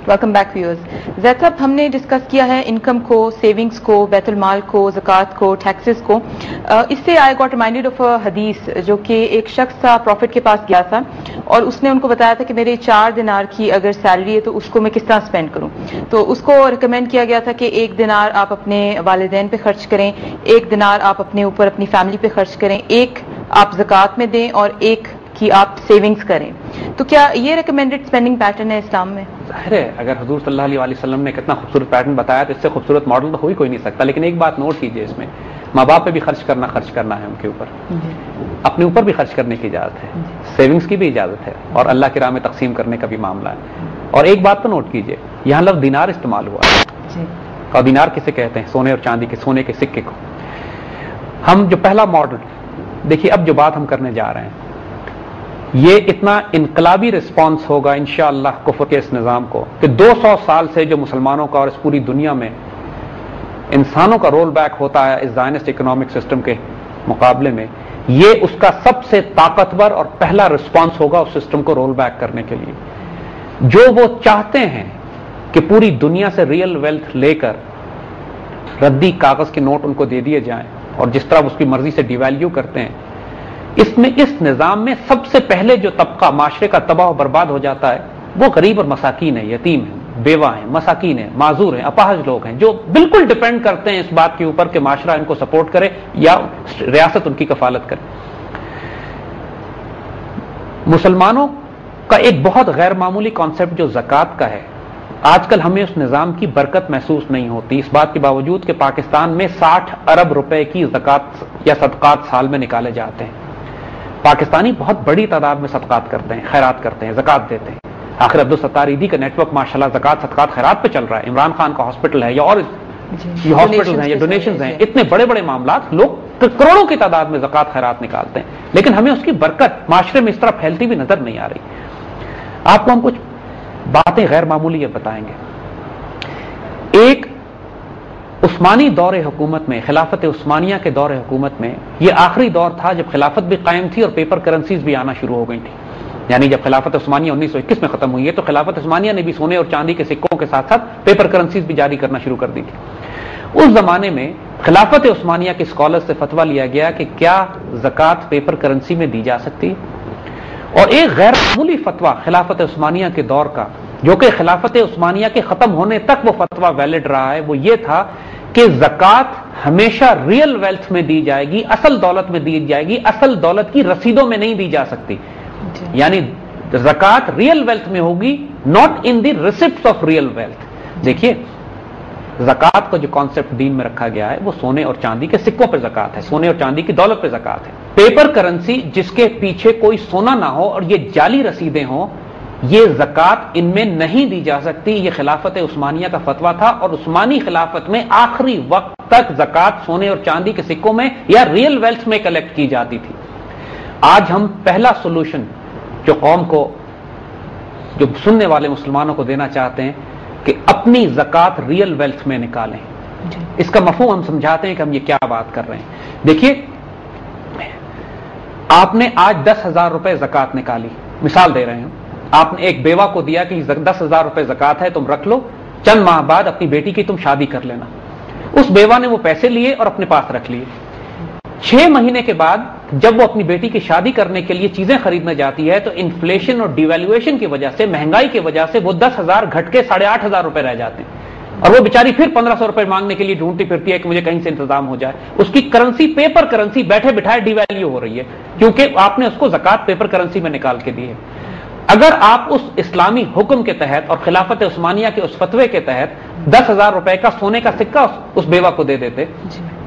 Welcome back viewers. Zaid साहब, हमने discuss किया है इनकम को, सेविंग्स को, बैतुल माल को, ज़कात को, टैक्सेस को। इससे I got reminded of a हदीस जो कि एक शख्स था, प्रॉफिट के पास गया था और उसने उनको बताया था कि मेरे 4 दिनार की अगर सैलरी है तो उसको मैं किस तरह स्पेंड करूं। तो उसको रिकमेंड किया गया था कि 1 दिनार आप अपने वालिदैन पे खर्च करें, 1 दिनार आप अपने ऊपर अपनी फैमिली पे खर्च करें, 1 आप ज़कात में दें और 1 की आप सेविंग्स करें। तो क्या ये रिकमेंडेड स्पेंडिंग पैटर्न है इस्लाम में? जाहिर है, अगर हुजूर सल्लल्लाहु अलैहि वसल्लम ने कितना खूबसूरत पैटर्न बताया तो इससे खूबसूरत मॉडल तो हो ही कोई नहीं सकता। लेकिन एक बात नोट कीजिए, इसमें माँ बाप पे भी खर्च करना है उनके ऊपर, अपने ऊपर भी खर्च करने की इजाजत है, सेविंग्स की भी इजाजत है और अल्लाह की राह में तकसीम करने का भी मामला है। और एक बात तो नोट कीजिए, यहाँ लफ्ज़ दिनार इस्तेमाल हुआ है और दिनार किसे कहते हैं? सोने और चांदी के, सोने के सिक्के को। हम जो पहला मॉडल देखिए, अब जो बात हम करने जा रहे हैं ये इतना इनकलाबी रिस्पांस होगा इंशाअल्लाह कुफ्र के इस निज़ाम को कि 200 साल से जो मुसलमानों का और इस पूरी दुनिया में इंसानों का रोल बैक होता है इस ज़ायनिस्ट इकोनॉमिक सिस्टम के मुकाबले में, ये उसका सबसे ताकतवर और पहला रिस्पांस होगा उस सिस्टम को रोल बैक करने के लिए। जो वो चाहते हैं कि पूरी दुनिया से रियल वेल्थ लेकर रद्दी कागज के नोट उनको दे दिए जाएं और जिस तरह उसकी मर्जी से डिवैल्यू करते हैं, इसमें इस निज़ाम में सबसे पहले जो तबका माशरे का तबाह और बर्बाद हो जाता है वो गरीब और मसाकीन है, यतीम है, बेवा है, मसाकीन है, माजूर है, अपाहज लोग हैं जो बिल्कुल डिपेंड करते हैं इस बात के ऊपर कि माशरा इनको सपोर्ट करे या रियासत उनकी कफालत करे। मुसलमानों का एक बहुत गैर मामूली कॉन्सेप्ट जो ज़कात का है, आजकल हमें उस निज़ाम की बरकत महसूस नहीं होती, इस बात के बावजूद कि पाकिस्तान में 60 अरब रुपए की ज़कात या सदकात साल में निकाले जाते हैं। पाकिस्तानी बहुत बड़ी तादाद में सदकात करते हैं, खैरात करते हैं, ज़कात देते हैं। आखिर अब्दुल सत्तार ईदी का नेटवर्क माशाल्लाह ज़कात सदकात खैरात पे चल रहा है। इमरान खान का हॉस्पिटल है या और हॉस्पिटल हैं या डोनेशन हैं, इतने बड़े बड़े मामला, लोग करोड़ों की तादाद में ज़कात खैरात निकालते हैं, लेकिन हमें उसकी बरकत माशरे में इस तरह फैलती भी नजर नहीं आ रही। आपको हम कुछ बातें गैर मामूली ये बताएंगे। एक, उस्मानी दौरे हुकूमत में, खिलाफत उस्मानिया के दौरे हुकूमत में, ये आखिरी दौर था जब खिलाफत भी कायम थी और पेपर करेंसीज भी आना शुरू हो गई थी। यानी जब खिलाफत उस्मानिया 1921 में खत्म हुई है तो खिलाफत उस्मानिया ने भी सोने और चांदी के सिक्कों के साथ साथ पेपर करेंसीज भी जारी करना शुरू कर दी थी। उस जमाने में खिलाफत उस्मानिया के स्कॉलर्स से फतवा लिया गया कि क्या ज़कात पेपर करेंसी में दी जा सकती है, और एक गैर मामूली फतवा खिलाफत उस्मानिया के दौर का, जो कि खिलाफत उस्मानिया के खत्म होने तक वो फतवा वैलिड रहा है, वो ये था कि ज़कात हमेशा रियल वेल्थ में दी जाएगी, असल दौलत में दी जाएगी, असल दौलत की रसीदों में नहीं दी जा सकती। यानी ज़कात रियल वेल्थ में होगी, not in the receipts of real wealth. देखिए, ज़कात का जो कॉन्सेप्ट दीन में रखा गया है वो सोने और चांदी के सिक्कों पर ज़कात है, सोने और चांदी की दौलत पर ज़कात है। पेपर करेंसी जिसके पीछे कोई सोना ना हो और ये जाली रसीदें हों, ये ज़कात इनमें नहीं दी जा सकती। ये खिलाफत उस्मानिया का फतवा था और उस्मानी खिलाफत में आखिरी वक्त तक ज़कात सोने और चांदी के सिक्कों में या रियल वेल्थ में कलेक्ट की जाती थी। आज हम पहला सोल्यूशन जो कौम को, जो सुनने वाले मुसलमानों को देना चाहते हैं कि अपनी ज़कात रियल वेल्थ में निकालें। इसका मफहूम हम समझाते हैं कि हम ये क्या बात कर रहे हैं। देखिए, आपने आज 10,000 रुपए ज़कात निकाली, मिसाल दे रहे हैं, आपने एक बेवा को दिया कि 10,000 रुपए ज़कात है, तुम रख लो, चंद माह बाद अपनी बेटी की तुम शादी कर लेना। उस बेवा ने वो पैसे लिए और अपने पास रख लिए। 6 महीने के बाद जब वो अपनी बेटी की शादी करने के लिए चीजें खरीदने जाती है तो इन्फ्लेशन और डिवैल्यूएशन की वजह से, महंगाई की वजह से वो 10,000 घट के 8,500 रुपए रह जाते हैं और वो बेचारी फिर 1,500 रुपए मांगने के लिए ढूंढती फिरती है कि मुझे कहीं से इंतजाम हो जाए। उसकी करेंसी, पेपर करेंसी, बैठे बिठाए डिवैल्यू हो रही है क्योंकि आपने उसको ज़कात पेपर करेंसी में निकाल के दी है। अगर आप उस इस्लामी हुक्म के तहत और खिलाफत उस्मानिया के उस फतवे के तहत 10,000 रुपए का सोने का सिक्का उस बेवा को दे देते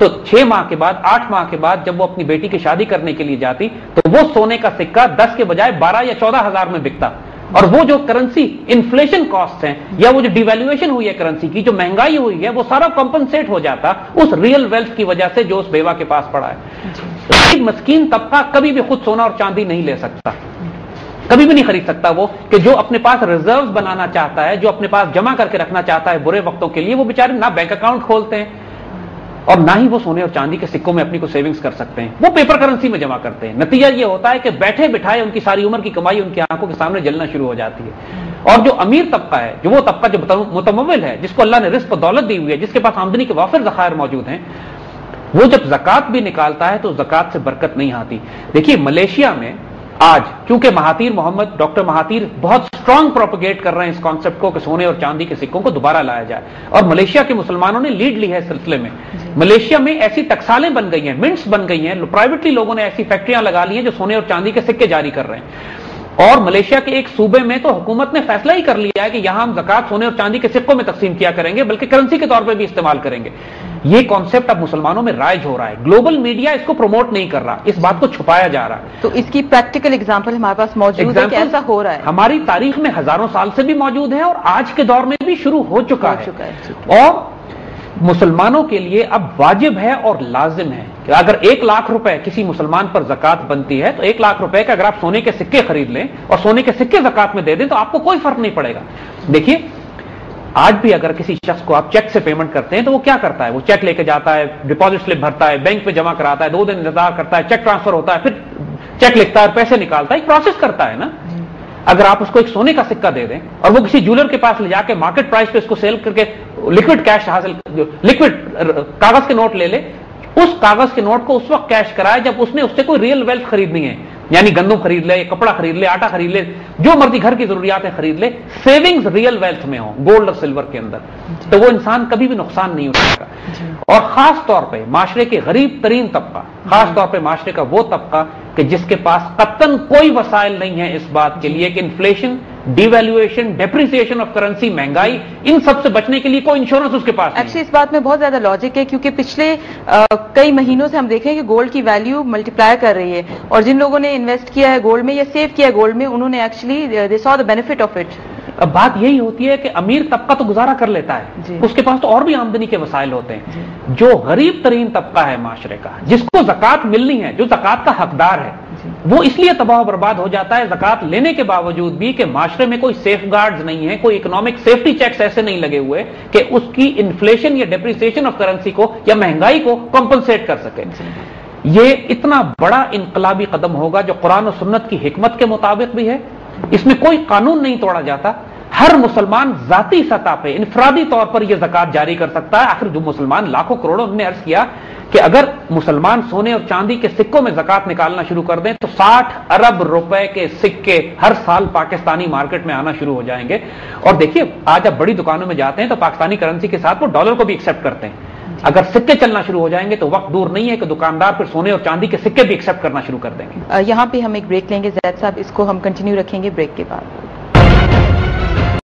तो 6 माह के बाद, 8 माह के बाद जब वो अपनी बेटी की शादी करने के लिए जाती तो वो सोने का सिक्का 10 के बजाय 12 या 14,000 में बिकता और वो जो करेंसी इन्फ्लेशन कॉस्ट है या वो जो डिवैल्यूएशन हुई है करेंसी की, जो महंगाई हुई है, वो सारा कॉम्पनसेट हो जाता उस रियल वेल्थ की वजह से जो उस बेवा के पास पड़ा है। एक मस्कीन तबका कभी भी खुद सोना और चांदी नहीं ले सकता, कभी भी नहीं खरीद सकता। वो कि जो अपने पास रिजर्व्स बनाना चाहता है, जो अपने पास जमा करके रखना चाहता है बुरे वक्तों के लिए, वो बेचारे ना बैंक अकाउंट खोलते हैं और ना ही वो सोने और चांदी के सिक्कों में अपनी को सेविंग्स कर सकते हैं, वो पेपर करेंसी में जमा करते हैं। नतीजा ये होता है कि बैठे बिठाए उनकी सारी उम्र की कमाई उनकी आंखों के सामने जलना शुरू हो जाती है। اور جو امیر طبقہ ہے، جو وہ طبقہ جو متمول ہے، جس کو اللہ نے رزق و دولت دی ہوئی ہے، جس کے پاس آمدنی کے وافر ذخائر موجود ہیں، وہ جب زکوٰۃ بھی نکالتا ہے تو زکوٰۃ سے برکت نہیں آتی۔ دیکھیے ملیشیا میں آج چونکہ ڈاکٹر مہاتیر بہت سٹرانگ پروپیگیٹ کر رہے ہیں اس کانسیپٹ کو کہ سونے اور چاندی کے سکوں کو دوبارہ لایا جائے، اور ملیشیا کے مسلمانوں نے لیڈ لی ہے اس سلسلے میں۔ ملیشیا میں ایسی ٹکسالیں بن گئی ہیں، منٹس بن گئی ہیں، پرائیویٹلی لوگوں نے ایسی فیکٹریاں لگا لی ہیں جو سونے اور چاندی کے سکے جاری کر رہے ہیں۔ اور ملیشیا کے ایک صوبے میں تو حکومت نے فیصلہ ہی کر لیا ہے کہ یہاں ہم زکوٰۃ سونے اور چاندی کے سکوں میں تقسیم کیا کریں گے، بلکہ کرنسی کے طور پہ بھی استعمال کریں گے۔ یہ کانسیپٹ اب مسلمانوں میں رائج ہو رہا ہے، گلوبل میڈیا اس کو پروموٹ نہیں کر رہا، اس بات کو چھپایا جا رہا ہے۔ تو اس کی پریکٹیکل ایگزامپل ہمارے پاس موجود ہے کہ ایسا ہو رہا ہے؟ ہماری تاریخ میں ہزاروں سال سے بھی موجود ہے اور آج کے دور میں بھی شروع ہو چکا ہے۔ اور مسلمانوں کے لیے اب واجب ہے اور لازم ہے کہ اگر 1 لاکھ روپے کسی مسلمان پر زکوٰۃ بنتی ہے تو 1 لاکھ روپے کا اگر آپ سونے کے سکے خرید لیں اور سونے کے سکے زکوٰۃ میں دے دیں تو آپ کو کوئی فرق نہیں پڑے گا۔ دیکھیے آج بھی اگر کسی شخص کو آپ چیک سے پیمنٹ کرتے ہیں تو وہ کیا کرتا ہے؟ وہ چیک لے کے جاتا ہے، ڈپازٹ سلپ بھرتا ہے، بینک پہ جمع کراتا ہے، 2 دن انتظار کرتا ہے، چیک ٹرانسفر ہوتا ہے، پھر چیک لکھتا ہے، پیسے نکالتا ہے، ایک پروسیس کرتا ہے نا۔ اگر آپ اس کو ایک سونے کا سکہ دے دیں اور وہ کسی جولر کے پاس لے جا کے مارکیٹ پرائس پہ اس کو سیل کر کے لکوڈ کیش لکوڈ کاغذ کے نوٹ لے لے، اس کاغذ کے نوٹ کو اس وقت کیش کرائے جب اس نے اس سے کوئی ریئل ویلتھ خریدنی ہے، یعنی گندم خرید لے، کپڑا خرید لے، آٹا خرید لے، جو مرضی گھر کی ضروریاتیں خرید لے، سیونگز ریئل ویلتھ میں ہوں، گولڈ اور سلور کے اندر، تو وہ انسان کبھی بھی نقصان نہیں اٹھائے گا۔ اور خاص طور پہ معاشرے کے غریب ترین طبقہ، خاص طور پہ معاشرے کا وہ طبقہ کہ جس کے پاس قطعاً کوئی وسائل نہیں ہے اس بات کے لیے کہ inflation, devaluation, depreciation of currency, مہنگائی، ان سب سے بچنے کے لیے کوئی انشورنس اس کے پاس نہیں۔ ایکچولی اس بات میں بہت زیادہ لاجک ہے کیونکہ پچھلے کئی مہینوں سے ہم دیکھ رہے ہیں کہ گولڈ کی ویلیو ملٹیپلائی کر رہی ہے، اور جن لوگوں نے انویسٹ کیا ہے گولڈ میں یا سیو کیا ہے گولڈ میں، انہوں نے ایکچولی دے سا دی بینیفٹ آف اٹ۔ اب بات یہی ہوتی ہے کہ امیر طبقہ تو گزارا کر لیتا ہے، اس کے پاس تو اور بھی آمدنی کے وسائل ہوتے ہیں۔ جو غریب ترین طبقہ ہے معاشرے کا، جس کو زکوٰۃ ملنی ہے، جو زکوٰۃ کا حقدار ہے، وہ اس لیے تباہ و برباد ہو جاتا ہے زکوٰۃ لینے کے باوجود بھی کہ معاشرے میں کوئی سیف گارڈز نہیں ہے، کوئی اکنامک سیفٹی چیکس ایسے نہیں لگے ہوئے کہ اس کی انفلیشن یا ڈیپریسیشن آف کرنسی کو یا مہنگائی کو کمپنسیٹ کر سکے۔ یہ اتنا بڑا انقلابی قدم ہوگا جو قرآن و سنت کی حکمت کے مطابق بھی ہے، اس میں کوئی قانون نہیں توڑا جاتا، ہر مسلمان ذاتی سطح پہ انفرادی طور پر یہ زکوٰۃ جاری کر سکتا ہے۔ آخر جو مسلمان لاکھوں کروڑوں، انہوں نے عرض کیا کہ اگر مسلمان سونے اور چاندی کے سکوں میں زکوٰۃ نکالنا شروع کر دیں تو 60 ارب روپے کے سکے ہر سال پاکستانی مارکیٹ میں آنا شروع ہو جائیں گے۔ اور دیکھیے آج آپ بڑی دکانوں میں جاتے ہیں تو پاکستانی کرنسی کے ساتھ وہ ڈالر کو بھی ایکسپٹ کرتے ہیں۔ اگر سکے چلنا شروع ہو جائیں گے تو وقت دور نہیں ہے کہ دکاندار پھر سونے اور چاندی کے سکے بھی ایکسپٹ کرنا شروع کر دیں گے۔ یہاں پہ ہم ایک بریک لیں گے زید صاحب، اس کو ہم کنٹینیو رکھیں گے بریک کے بعد۔